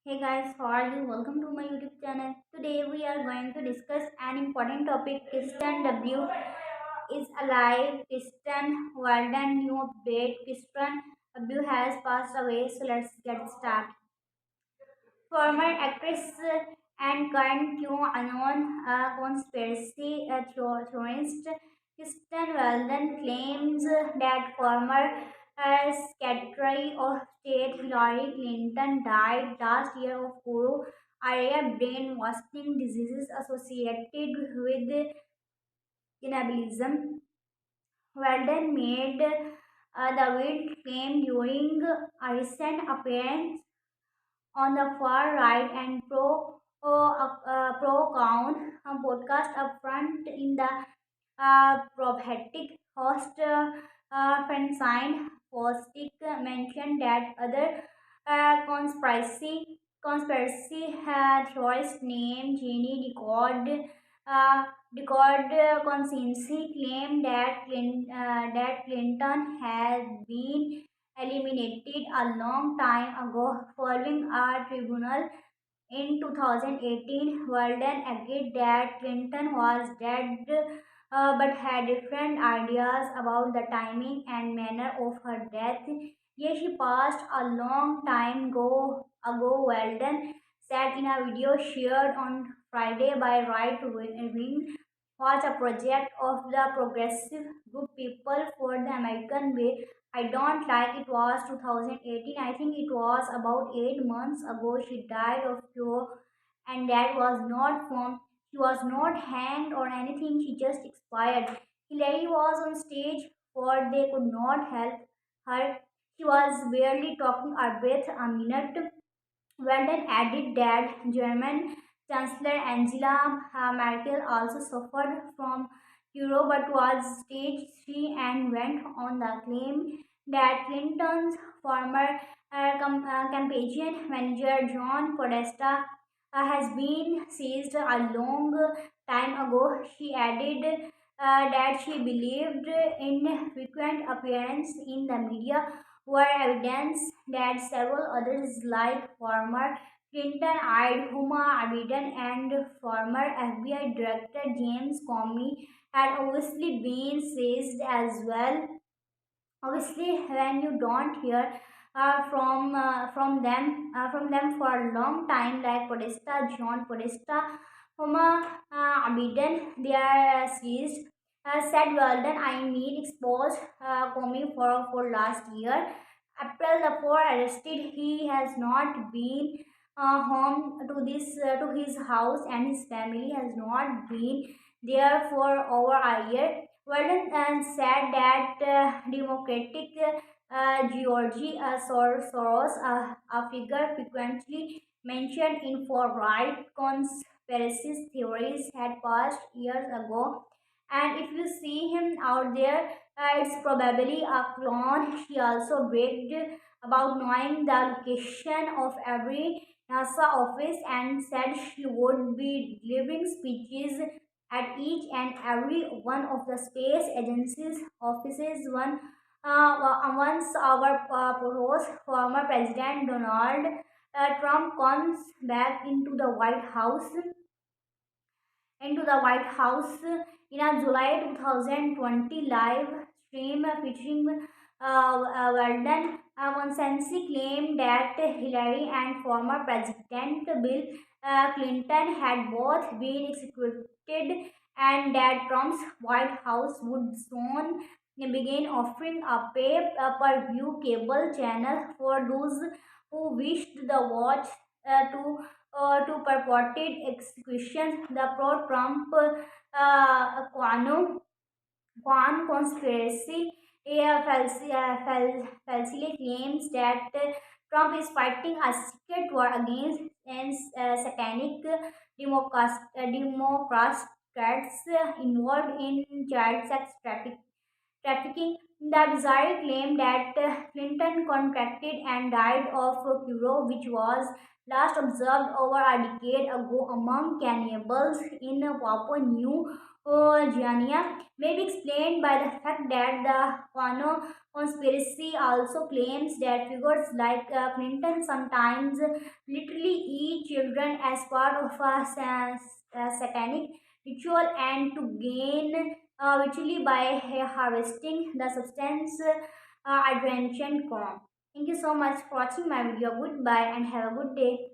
Hey guys, how are you? Welcome to my YouTube channel. Today we are going to discuss an important topic. Kristen W is alive. Kristen Walden new update. Kristen W has passed away, so let's get started. Former actress and current QAnon conspiracy theorist Kristen Weldon claims that former Secretary of State Hillary Clinton died last year of coronary brainwashing diseases associated with cannibalism. Weldon made the wild claim during a recent appearance on the far right and pro count podcast up front in the prophetic host Francine Fosdick mentioned that other conspiracy theorist named Jeannie Decord Consciency claimed that that Clinton had been eliminated a long time ago following a tribunal in 2018. Walden agreed that Clinton was dead but had different ideas about the timing and manner of her death. Yes, she passed a long time ago, Walden said in a video shared on Friday by Right Wing was a project of the progressive group People for the American Way. I don't like it was 2018. I think it was about 8 months ago. She died of cure, and that was not from. She was not hanged or anything. She just expired. Hillary was on stage, for they could not help her. She was barely talking her breath a minute. Weldon added that German Chancellor Angela Merkel also suffered from Euro but was stage 3 and went on the claim that Clinton's former campaign manager John Podesta has been seized a long time ago. She added that she believed in frequent appearance in the media were evidence that several others, like former Clinton-aide Huma Abedin and former FBI Director James Comey, had obviously been seized as well. Obviously, when you don't hear from them for a long time, like Podesta, John Podesta, Huma Abedin, they are seized. Said Weldon, I need exposed Comey for last year. April the 4 arrested. He has not been home to this to his house, and his family has not been there for over a year. Weldon said that Democratic Georgie Soros, a figure frequently mentioned in far-right conspiracy theories, had passed years ago. And if you see him out there, it's probably a clone. She also bragged about knowing the location of every NASA office and said she would be delivering speeches at each and every one of the space agencies offices. Once our former President Donald Trump comes back into the White House in a July 2020 live stream featuring Weldon. Consensi claimed that Hillary and former President Bill Clinton had both been executed and that Trump's White House would soon begin offering a pay-per-view cable channel for those who wished the watch to purported executions. The pro-Trump Kwan conspiracy falsely claims that Trump is fighting a secret war against satanic Democrats involved in child sex trafficking. The bizarre claim that Clinton contracted and died of Curo, which was last observed over a decade ago among cannibals in Papua New Guinea, may be explained by the fact that the conspiracy also claims that figures like Clinton sometimes literally eat children as part of a satanic ritual and to gain virtually by harvesting the substance I mentioned corn. Thank you so much for watching my video. Goodbye and have a good day.